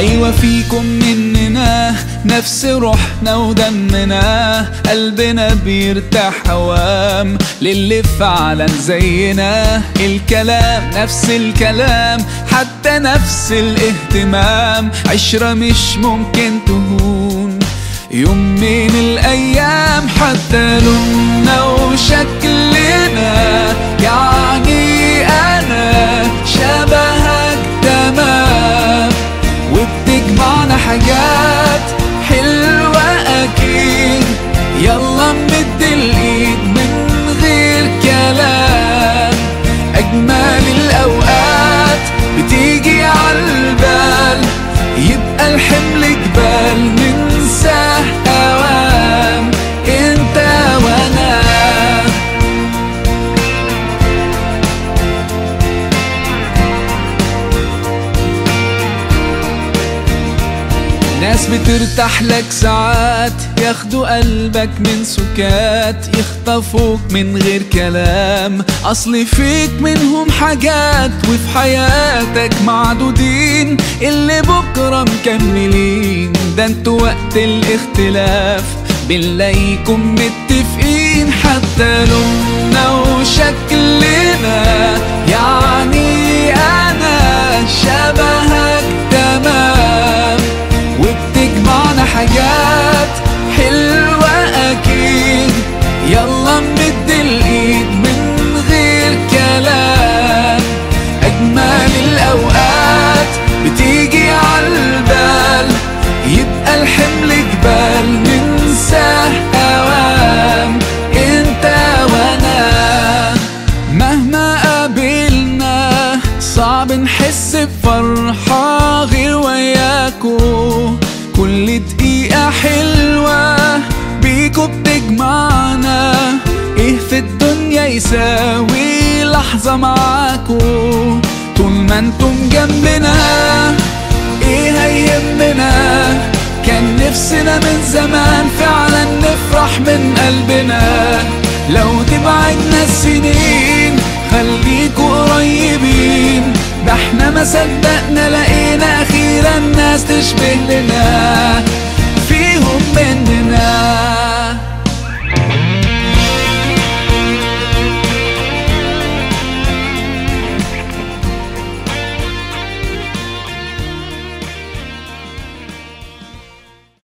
أيوة فيكم مننا نفس روحنا ودمنا، قلبنا بيرتاح هوام للي فعلا زينا. الكلام نفس الكلام، حتى نفس الاهتمام، عشرة مش ممكن تهون يوم من الأيام. حتى لوننا وشكلنا، يعني أنا شبهك تمام، وبتجمعنا حاجات حلوة أكيد. يلا نمد الإيد من غير كلام، أجمل الأوقات بتيجي عالبال، يبقى الحمل جبال ننساه أوام انت وانا. ناس بترتاح لك ساعات، ياخدوا قلبك من سكات، يخطفوك من غير كلام، اصل فيك منهم حاجات وفي حياتك معدودين، اللي بكرة مكملين. ده انتوا وقت الاختلاف بنلاقيكم متفقين. حتى لوننا وشكلنا، يعني انا شبهك تمام، وبتجمعنا حاجات حلوة أكيد. يلا نمد الإيد من غير كلام، أجمل الأوقات بتيجي عالبال، يبقى الحمل جبال ننساه أوام انت وانا. مهما قابلنا صعب نحس بفرحة غير وياكو، كل دقيقة حلوة بيكو بتجمعنا. ايه في الدنيا يساوي لحظة معاكو؟ طول ما انتم جنبنا ايه هيهمنا؟ كان نفسنا من زمان فعلا نفرح من قلبنا. لو تبعدنا السنين خليكوا قريبين، ده احنا ما صدقنا لقينا اخيرا ناس تشبه لنا، فيهم مننا